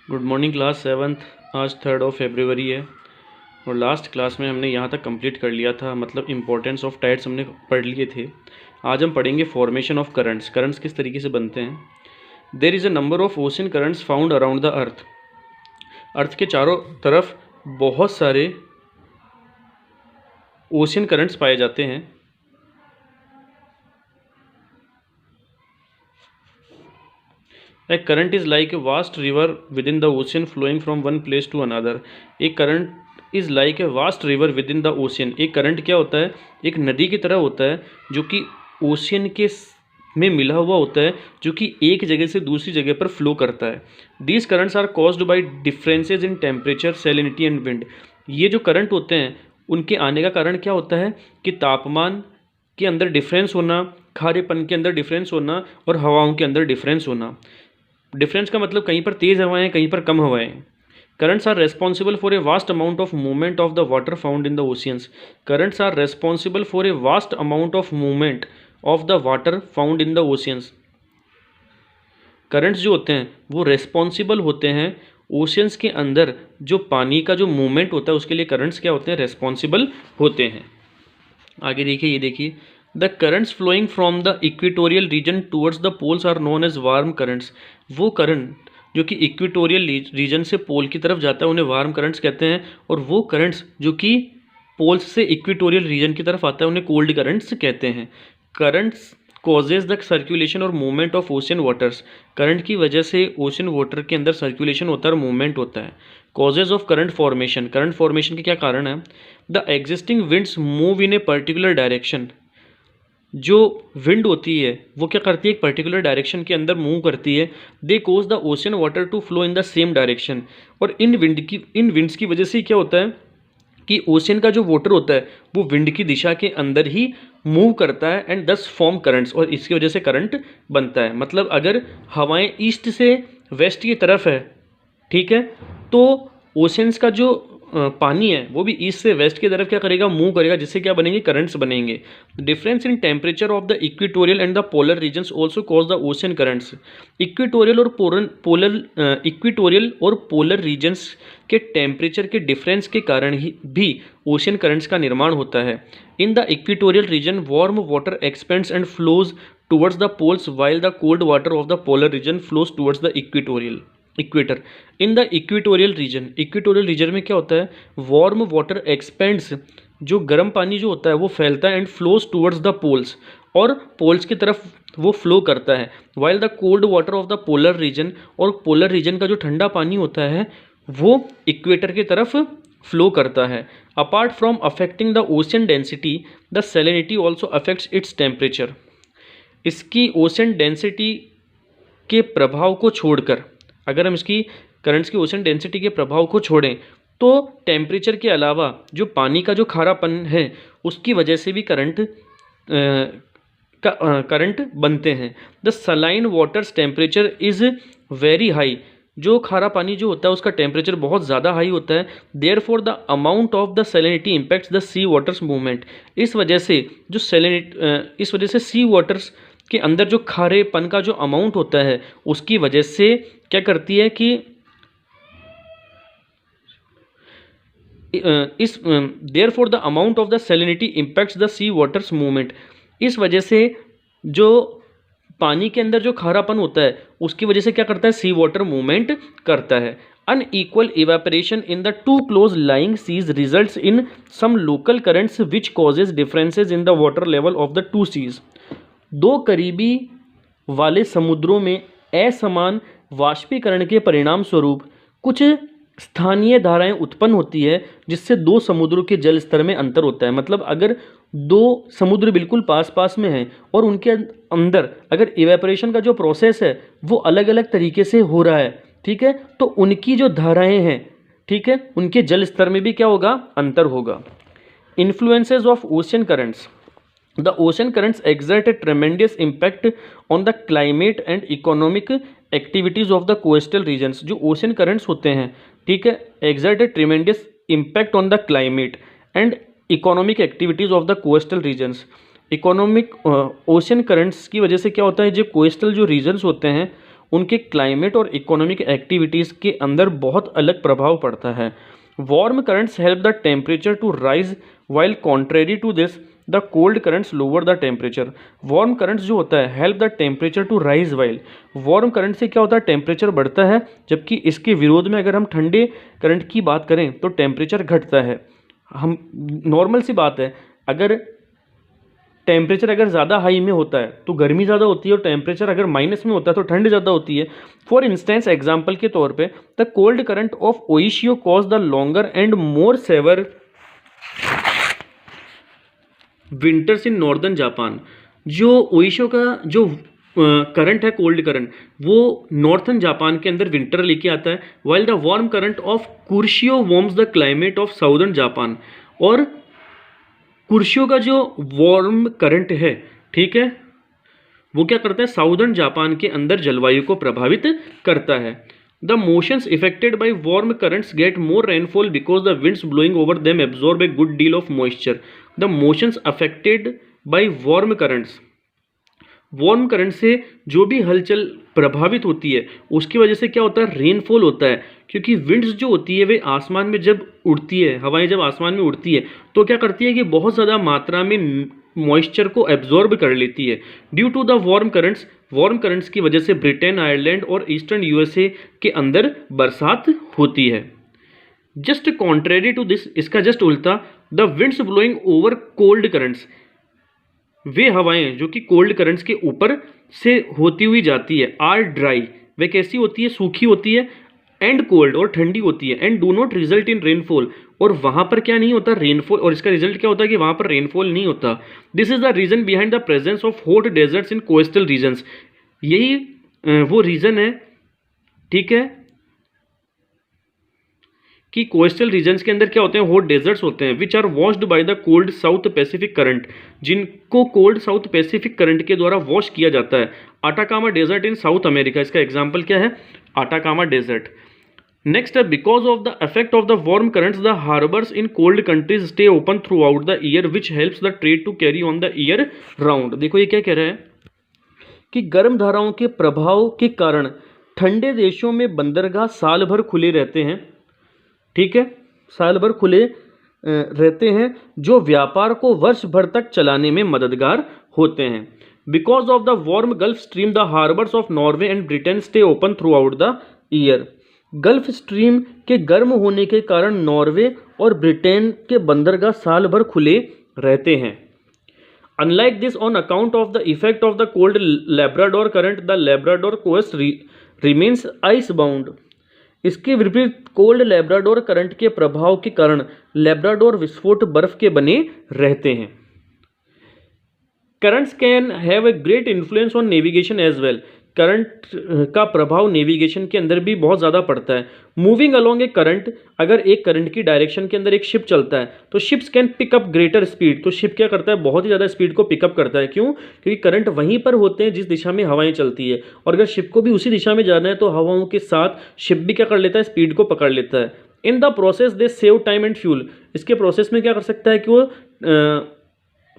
Good morning class seventh. आज 3 फरवरी है और लास्ट क्लास में हमने यहाँ तक कंप्लीट कर लिया था, मतलब इम्पोर्टेंस ऑफ टाइड्स हमने पढ़ लिए थे। आज हम पढ़ेंगे फॉर्मेशन ऑफ करंट्स। करंट्स किस तरीके से बनते हैं। There is a number of ocean currents found around the earth. Earth के चारों तरफ बहुत सारे ओशन करंट्स पाए जाते हैं। A current is like a vast river within the ocean flowing from one place to another. एक current is like a vast river within the ocean. एक current क्या होता है, एक नदी की तरह होता है जो कि ओशियन के में मिला हुआ होता है, जो कि एक जगह से दूसरी जगह पर फ्लो करता है। These currents are caused by differences in temperature, salinity and wind. ये जो करंट होते हैं उनके आने का कारण क्या होता है कि तापमान के अंदर डिफरेंस होना, खारेपन के अंदर डिफरेंस होना और हवाओं के अंदर डिफरेंस होना। डिफरेंस का मतलब कहीं पर तेज़ हवाएं, कहीं पर कम हवाएं। Currents are responsible for a vast amount of movement of the water found in the oceans. Currents are responsible for a vast amount of movement of the water found in the oceans. Currents जो होते हैं वो responsible होते हैं oceans के अंदर जो पानी का जो मूवमेंट होता है उसके लिए करंट्स क्या होते हैं, रेस्पॉन्सिबल होते हैं। आगे देखिए, ये देखिए, the currents flowing from the equatorial region towards the poles are known as warm currents. वो करंट जो कि इक्वेटोरियल रीजन से पोल की तरफ जाता है उन्हें वार्म करंट्स कहते हैं, और वो करंट्स जो कि पोल्स से इक्वेटोरियल रीजन की तरफ आता है उन्हें कोल्ड करंट्स कहते हैं। करंट्स कॉजेज द सर्कुलेशन और movement of ocean waters. Current की वजह से ओशन वाटर के अंदर सर्कुलेशन होता है और मूवमेंट होता है। Causes of current formation. Current formation के क्या कारण है। The existing winds move in a particular direction. जो विंड होती है वो क्या करती है, एक पर्टिकुलर डायरेक्शन के अंदर मूव करती है। They cause the ocean water to flow in the same direction. और इन विंड्स की वजह से क्या होता है कि ओशन का जो वाटर होता है वो विंड की दिशा के अंदर ही मूव करता है एंड दस फॉर्म करंट्स, और इसकी वजह से करंट बनता है। मतलब अगर हवाएं ईस्ट से वेस्ट की तरफ है, ठीक है, तो ओशंस का जो पानी है वो भी ईस्ट से वेस्ट की तरफ क्या करेगा, मूव करेगा, जिससे क्या बनेंगे, करंट्स बनेंगे। Difference in temperature of the equatorial and the polar regions also cause the ocean currents. Equatorial और पोलर रीजन्स के टेम्परेचर के डिफरेंस के कारण ही भी ओशन करंट्स का निर्माण होता है। In the equatorial region warm water expands and flows towards the poles while the cold water of the polar region flows towards the equator. In the equatorial region में क्या होता है, वार्म वाटर एक्सपेंड्स, जो गर्म पानी जो होता है वो फैलता है, and flows towards the poles, और पोल्स की तरफ वो फ्लो करता है। While the cold water of the polar region, और पोलर रीजन का जो ठंडा पानी होता है वो इक्वेटर की तरफ फ्लो करता है। Apart from affecting the ocean density, the salinity also affects its temperature. इसकी ओशन डेंसिटी के प्रभाव को छोड़कर, अगर हम इसकी करंट्स की ओशन डेंसिटी के प्रभाव को छोड़ें तो टेम्परेचर के अलावा जो पानी का जो खारापन है उसकी वजह से भी करंट बनते हैं। The saline waters temperature is very high. जो खारा पानी जो होता है उसका टेम्परेचर बहुत ज़्यादा हाई होता है। Therefore the amount of the salinity impacts the sea waters movement. इस वजह से सी वाटर्स के अंदर जो खारेपन का जो अमाउंट होता है उसकी वजह से क्या करती है कि इस therefore the amount of the salinity impacts the sea waters movement. इस वजह से जो पानी के अंदर जो खारापन होता है उसकी वजह से क्या करता है, सी वाटर मूवमेंट करता है। Unequal evaporation in the two close lying seas results in some local currents which causes differences in the water level of the two seas. दो करीबी वाले समुद्रों में असमान वाष्पीकरण के परिणाम स्वरूप कुछ स्थानीय धाराएं उत्पन्न होती है जिससे दो समुद्रों के जल स्तर में अंतर होता है। मतलब अगर दो समुद्र बिल्कुल पास पास में हैं और उनके अंदर अगर इवेपोरेशन का जो प्रोसेस है वो अलग अलग तरीके से हो रहा है, ठीक है, तो उनकी जो धाराएं हैं, ठीक है, उनके जल स्तर में भी क्या होगा, अंतर होगा। Influences of ocean currents. The ocean currents exert a tremendous impact on the climate and economic activities of the coastal regions. जो ocean currents होते हैं, ठीक है, exert a tremendous impact on the climate and economic activities of the coastal regions. Economic ocean currents की वजह से क्या होता है, जो coastal जो regions होते हैं उनके क्लाइमेट और इकोनॉमिक एक्टिविटीज़ के अंदर बहुत अलग प्रभाव पड़ता है। Warm currents help the temperature to rise while contrary to this the cold currents lower the temperature. Warm currents जो होता है help the temperature to rise while, warm current से क्या होता है टेम्परेचर बढ़ता है, जबकि इसके विरोध में अगर हम ठंडे करंट की बात करें तो टेम्परेचर घटता है। हम नॉर्मल सी बात है, अगर टेम्परेचर अगर ज़्यादा हाई में होता है तो गर्मी ज़्यादा होती है और टेम्परेचर अगर माइनस में होता है तो ठंड ज़्यादा होती है। फॉर इंस्टेंस एग्जाम्पल के तौर पे the cold current of Oyashio cause the longer and more severe winters in northern Japan. जो ओइशियो का जो करंट है कोल्ड करंट, वो नॉर्थन जापान के अंदर विंटर लेके आता है, while the warm current of Kuroshio warms the climate of southern Japan. और कुर्शियो का जो वार्म करंट है, ठीक है, वो क्या करता है साउदर्न जापान के अंदर जलवायु को प्रभावित करता है। The motions affected by warm currents get more rainfall because the winds blowing over them absorb a good deal of moisture. The motions affected by warm currents, warm current से जो भी हलचल प्रभावित होती है उसकी वजह से क्या होता है रेनफॉल होता है, क्योंकि विंड्स जो होती है वे आसमान में जब उड़ती है, हवाएं जब आसमान में उड़ती है तो क्या करती है कि बहुत ज़्यादा मात्रा में मॉइस्चर को एब्जॉर्ब कर लेती है। Due to the warm currents की वजह से ब्रिटेन, आयरलैंड और ईस्टर्न यूएसए के अंदर बरसात होती है। जस्ट कॉन्ट्रेरी टू दिस, इसका जस्ट उल्टा, the winds blowing over cold currents, वे हवाएं जो कि कोल्ड करंट्स के ऊपर से होती हुई जाती है, आर ड्राई, वे कैसी होती है सूखी होती है, एंड कोल्ड और ठंडी होती है, and do not result in rainfall, और वहां पर क्या नहीं होता रेनफॉल, और इसका रिजल्ट क्या होता है कि वहां पर रेनफॉल नहीं होता। This is the reason behind the presence of hot deserts in coastal regions, यही वो रीजन है, ठीक है, कि कोस्टल रीजन्स के अंदर क्या होते हैं हॉट डेजर्ट्स होते हैं, which are washed by the cold South Pacific current, जिनको कोल्ड साउथ पैसिफिक करंट के द्वारा वॉश किया जाता है। Atacama desert in South America, इसका एग्जाम्पल क्या है आटाकामा डेजर्ट। नेक्स्ट है because of the effect of the warm currents the harbours in cold countries stay open throughout the year which helps the trade to carry on the year round. देखो ये क्या कह रहा है कि गर्म धाराओं के प्रभाव के कारण ठंडे देशों में बंदरगाह साल भर खुले रहते हैं, ठीक है, साल भर खुले रहते हैं, जो व्यापार को वर्ष भर तक चलाने में मददगार होते हैं। Because of the warm gulf stream the harbours of Norway and Britain stay open throughout the year. Gulf stream के गर्म होने के कारण नॉर्वे और ब्रिटेन के बंदरगाह साल भर खुले रहते हैं। Unlike this, on account of the effect of the cold Labrador current the Labrador coast remains ice bound. इसके विपरीत कोल्ड लैब्राडोर करंट के प्रभाव के कारण लैब्राडोर विस्फोट बर्फ के बने रहते हैं। Currents can have a great influence on navigation as well, current का प्रभाव नेविगेशन के अंदर भी बहुत ज़्यादा पड़ता है। मूविंग अलोंग ए करंट, अगर एक करंट की डायरेक्शन के अंदर एक शिप चलता है तो ships can pick up greater speed, तो शिप क्या करता है बहुत ही ज़्यादा स्पीड को पिकअप करता है। क्यों? क्योंकि करंट वहीं पर होते हैं जिस दिशा में हवाएं चलती है, और अगर शिप को भी उसी दिशा में जाना है तो हवाओं के साथ शिप भी क्या कर लेता है स्पीड को पकड़ लेता है। In the process they save time and fuel, इसके प्रोसेस में क्या कर सकता है कि वो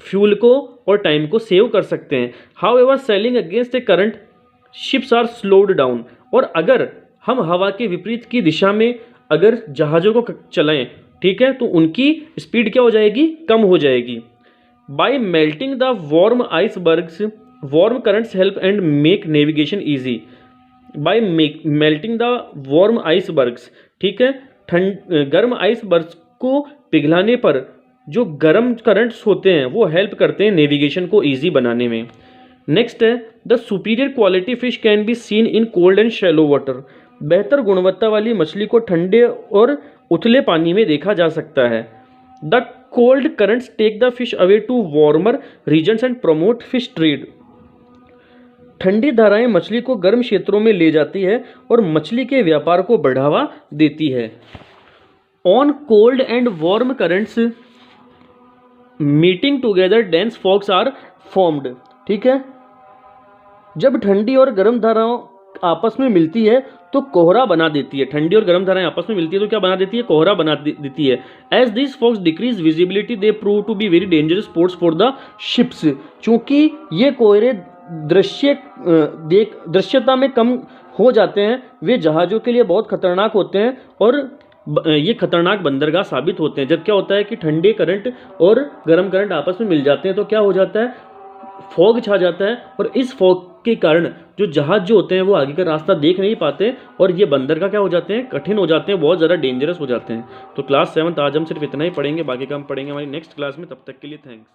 फ्यूल को और टाइम को सेव कर सकते हैं। However sailing against a current ships are slowed down, और अगर हम हवा के विपरीत की दिशा में अगर जहाज़ों को चलाएं, ठीक है, तो उनकी स्पीड क्या हो जाएगी कम हो जाएगी। Bye melting the warm icebergs warm currents help and make navigation easy. Bye melting the warm icebergs, ठीक है, गर्म आइसबर्ग्स को पिघलाने पर जो गर्म करंट्स होते हैं वो हेल्प करते हैं नेविगेशन को ईजी बनाने में। नेक्स्ट है the superior quality fish can be seen in cold and shallow water, बेहतर गुणवत्ता वाली मछली को ठंडे और उथले पानी में देखा जा सकता है। The cold currents take the fish away to warmer regions and promote fish trade, ठंडी धाराएं मछली को गर्म क्षेत्रों में ले जाती है और मछली के व्यापार को बढ़ावा देती है। On cold and warm currents meeting together dense fogs are formed, ठीक है, जब ठंडी और गर्म धाराओं आपस में मिलती है तो कोहरा बना देती है। ठंडी और गर्म धाराएं आपस में मिलती है तो क्या बना देती है कोहरा बना देती है। As this fogs decrease visibility they prove to be very dangerous sports for the ships, चूंकि ये कोहरे दृश्यता में कम हो जाते हैं वे जहाज़ों के लिए बहुत खतरनाक होते हैं और ये खतरनाक बंदरगाह साबित होते हैं। जब क्या होता है कि ठंडे करंट और गर्म करंट आपस में मिल जाते हैं तो क्या हो जाता है, फॉग छा जाता है और इस फॉग के कारण जो जहाज जो होते हैं वो आगे का रास्ता देख नहीं पाते और ये बंदरगाह क्या हो जाते हैं, कठिन हो जाते हैं, बहुत ज़्यादा डेंजरस हो जाते हैं। तो क्लास 7 आज हम सिर्फ इतना ही पढ़ेंगे, बाकी का हम पढ़ेंगे हमारी नेक्स्ट क्लास में। तब तक के लिए थैंक्स।